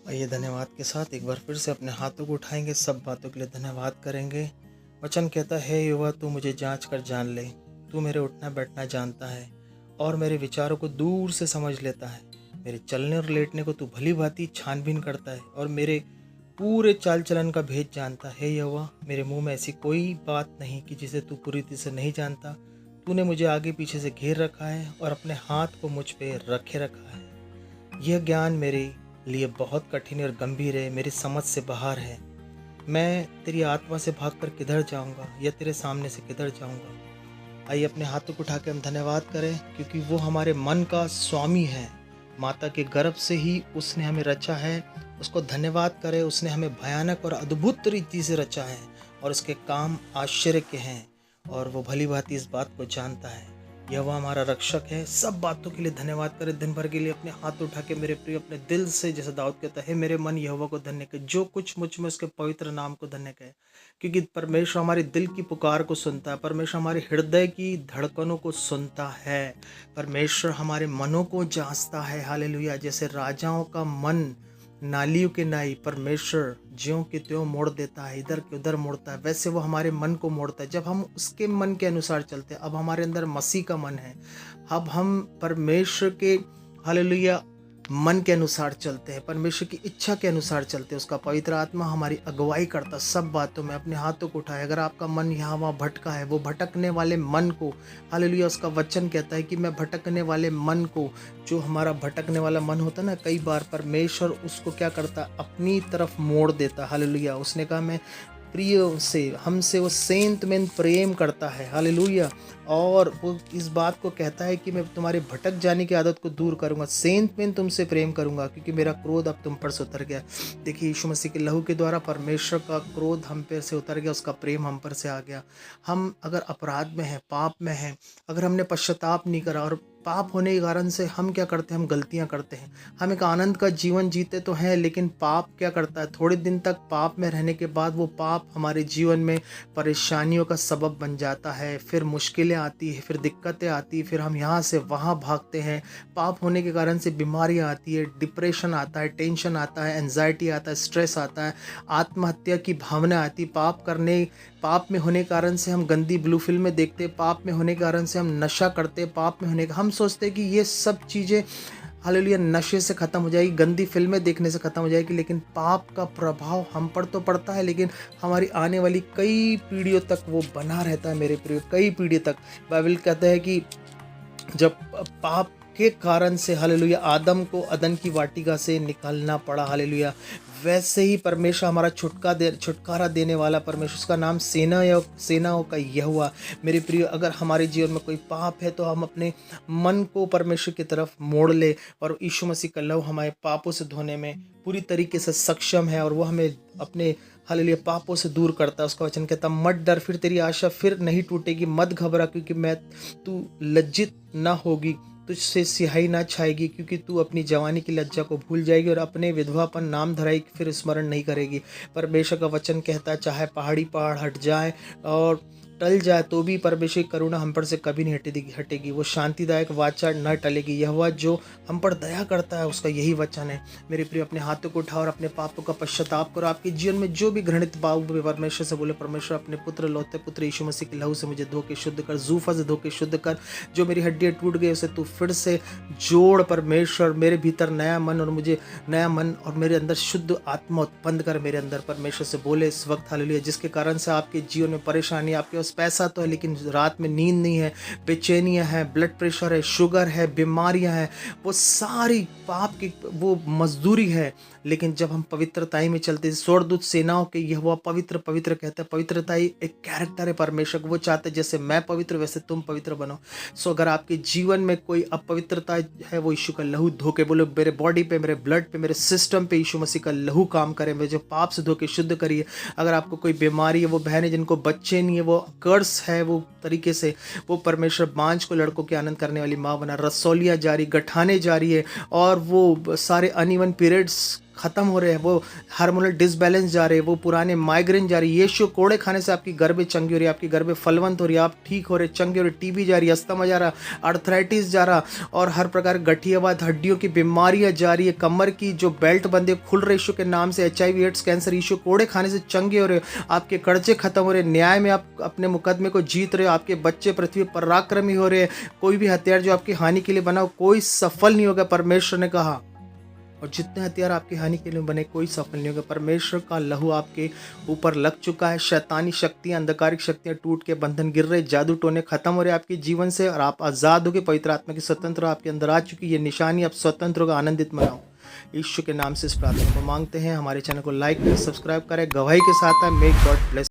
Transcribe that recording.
आइए धन्यवाद के साथ एक बार फिर से अपने हाथों को उठाएंगे, सब बातों के लिए धन्यवाद करेंगे। वचन कहता है, युवा तू मुझे जांच कर जान ले, तू मेरे उठना बैठना जानता है और मेरे विचारों को दूर से समझ लेता है। मेरे चलने और लेटने को तू भली भांति छानबीन करता है और मेरे पूरे चाल चलन का भेद जानता है। यहोवा, मेरे मुंह में ऐसी कोई बात नहीं कि जिसे तू पूरी तरह से नहीं जानता। तूने मुझे आगे पीछे से घेर रखा है और अपने हाथ को मुझ पे रखे रखा है। यह ज्ञान मेरे लिए बहुत कठिन और गंभीर है, मेरी समझ से बाहर है। मैं तेरी आत्मा से भागकर किधर जाऊंगा या तेरे सामने से किधर जाऊंगा। आइए अपने हाथों को उठा के हम धन्यवाद करें, क्योंकि वो हमारे मन का स्वामी है। माता के गर्भ से ही उसने हमें रचा है। उसको धन्यवाद करें, उसने हमें भयानक और अद्भुत रीति से रचा है और उसके काम आश्चर्य के हैं और वो भली भांति इस बात को जानता है। यहोवा हमारा रक्षक है। सब बातों के लिए धन्यवाद करें। दिन भर के लिए अपने हाथ उठा के मेरे प्रिय अपने दिल से, जैसे दाऊद कहता है, मेरे मन यहोवा को धन्य कहे, जो कुछ मुझ में उसके पवित्र नाम को धन्य कहे। क्योंकि परमेश्वर हमारे दिल की पुकार को सुनता है, परमेश्वर हमारे हृदय की धड़कनों को सुनता है, परमेश्वर हमारे मनों को जांचता है। हालेलुया। जैसे राजाओं का मन नालियों के नाई परमेश्वर ज्यों के त्यों मोड़ देता है, इधर के उधर मोड़ता है, वैसे वो हमारे मन को मोड़ता है। जब हम उसके मन के अनुसार चलते हैं, अब हमारे अंदर मसीह का मन है, अब हम परमेश्वर के हालेलुया मन के अनुसार चलते हैं, परमेश्वर की इच्छा के अनुसार चलते हैं। उसका पवित्र आत्मा हमारी अगुवाई करता सब बातों में। अपने हाथों को उठाए, अगर आपका मन यहाँ वहाँ भटका है, वो भटकने वाले मन को हालेलुया, उसका वचन कहता है कि मैं भटकने वाले मन को, जो हमारा भटकने वाला मन होता है ना, कई बार परमेश्वर उसको क्या करता है, अपनी तरफ मोड़ देता है। हालेलुया। उसने कहा मैं प्रिय से, हमसे वो सेंत में प्रेम करता है। हालेलुया। और वो इस बात को कहता है कि मैं तुम्हारे भटक जाने की आदत को दूर करूंगा, सेंत में तुमसे प्रेम करूंगा, क्योंकि मेरा क्रोध अब तुम पर से उतर गया। देखिए, यीशु मसीह के लहू के द्वारा परमेश्वर का क्रोध हम पर से उतर गया, उसका प्रेम हम पर से आ गया। हम अगर अपराध में हैं, पाप में हैं, अगर हमने पश्चाताप नहीं करा, और पाप होने के कारण से हम क्या करते हैं, हम गलतियां करते हैं। हम एक आनंद का जीवन जीते तो हैं, लेकिन पाप क्या करता है, थोड़े दिन तक पाप में रहने के बाद वो पाप हमारे जीवन में परेशानियों का सबब बन जाता है। फिर मुश्किलें आती है, फिर दिक्कतें आती है, फिर हम यहाँ से वहाँ भागते हैं। पाप होने के कारण से बीमारियाँ आती है, डिप्रेशन आता है, टेंशन आता है, एंजाइटी आता है, स्ट्रेस आता है, आत्महत्या की भावना आती है। पाप में होने के कारण से हम गंदी ब्लू फिल्में देखते, पाप में होने के कारण से हम नशा करते, पाप में होने का हम सोचते हैं कि ये सब चीज़ें हालेलुया नशे से ख़त्म हो जाएगी, गंदी फिल्में देखने से ख़त्म हो जाएगी। लेकिन पाप का प्रभाव हम पर तो पड़ता है, लेकिन हमारी आने वाली कई पीढ़ियों तक वो बना रहता है मेरे प्रिय, कई पीढ़ी तक। बाइबल कहता है कि जब पाप के कारण से हालेलुया आदम को अदन की वाटिका से निकालना पड़ा, हालेलुया, वैसे ही परमेश्वर हमारा छुटकारा देने वाला परमेश्वर, उसका नाम सेनाओं का यहोवा। मेरे प्रिय, अगर हमारे जीवन में कोई पाप है तो हम अपने मन को परमेश्वर की तरफ मोड़ ले, और यीशु मसीह का लहू हमारे पापों से धोने में पूरी तरीके से सक्षम है, और वो हमें अपने हालेलुया पापों से दूर करता है। उसका वचन कहता, मत डर, फिर तेरी आशा फिर नहीं टूटेगी, मत घबरा, क्योंकि तू लज्जित ना होगी, तुझसे सिहाई ना छाएगी, क्योंकि तू अपनी जवानी की लज्जा को भूल जाएगी और अपने विधवापन नाम धराई फिर स्मरण नहीं करेगी। परमेश्वर का वचन कहता है, चाहे पहाड़ हट जाए और टल जाए तो भी परमेश्वर की करुणा हम पर से कभी नहीं हटेगी। वो शांतिदायक वाचा न टलेगी। यहोवा जो हम पर दया करता है, उसका यही वचन है। मेरे प्रिय, अपने हाथों को उठाओ और अपने पापों का पश्चाताप करो। आपके जीवन में जो भी घृणित पाप परमेश्वर से बोले, परमेश्वर अपने लौते पुत्र यीशु मसीह के लहू से मुझे धो के शुद्ध कर, जूफा से धो के शुद्ध कर। जो मेरी हड्डियाँ टूट गई उसे तू फिर से जोड़ परमेश्वर, मेरे भीतर नया मन और मेरे अंदर शुद्ध आत्मा उत्पन्न कर मेरे अंदर। परमेश्वर से बोले इस वक्त, हालेलुया, जिसके कारण से आपके जीवन में परेशानी, आपके पास पैसा तो है लेकिन रात में नींद नहीं है, बेचैनियां हैं, ब्लड प्रेशर है, शुगर है, बीमारियां हैं, वो सारी पाप की वो मजदूरी है। लेकिन जब हम पवित्रताई में चलते हैं, स्वर्गदूत सेनाओं के यहोवा पवित्र पवित्र कहते हैं। पवित्रताई एक कैरेक्टर है परमेश्वर, वो चाहते हैं जैसे मैं पवित्र वैसे तुम पवित्र बनो। सो अगर आपके जीवन में कोई अपवित्रता है, वो यीशु का लहू धो के बोलो, मेरे बॉडी पे, मेरे ब्लड पे, मेरे सिस्टम पे यीशु मसीह का लहू काम करे, मुझे पाप से धो के शुद्ध करिए। अगर आपको कोई बीमारी है, वो बहनें जिनको बच्चे नहीं है, वो कर्स है, वो तरीके से वो परमेश्वर बांझ को लड़कों के आनंद करने वाली माँ बना, रसौलियाँ जारी, गठाने जारी है, और वो सारे अनइवन पीरियड्स ख़त्म हो रहे हैं, वो हार्मोनल डिसबैलेंस जा रहे हैं, वो पुराने माइग्रेन जा रही है। यीशु कोड़े खाने से आपकी गर्भें चंगी हो रही है, आपकी गर्भें फलवंत हो रही है, आप ठीक हो रहे, चंगे हो रहे, टीबी जा रही है, अस्थमा जा रहा, आर्थराइटिस जा रहा और हर प्रकार गठियावाद, हड्डियों की बीमारियां जा रही है, कमर की जो बेल्ट बंधे खुल रहे यीशु के नाम से, HIV एड्स कैंसर यीशु कोड़े खाने से चंगे हो रहे हो, आपके कर्जे खत्म हो रहे, न्याय में आप अपने मुकदमे को जीत रहे हो, आपके बच्चे पृथ्वी पर पराक्रमी हो रहे हैं। कोई भी हथियार जो आपकी हानि के लिए बना हो कोई सफल नहीं होगा, परमेश्वर ने कहा। और जितने हथियार आपकी हानि के लिए बने कोई सफल नहीं होगा। परमेश्वर का लहू आपके ऊपर लग चुका है। शैतानी शक्तियां, अंधकारिक शक्तियां टूट के बंधन गिर रहे, जादू टोने खत्म हो रहे आपके जीवन से और आप आज़ाद हो गए। पवित्र आत्मा की स्वतंत्र आपके अंदर आ चुकी है। ये निशानी आप स्वतंत्र होगा, आनंदित मनाओ। यीशु के नाम से इस प्रार्थना को मांगते हैं। हमारे चैनल को लाइक करें, सब्सक्राइब करें, गवाही के साथ है। Make God bless.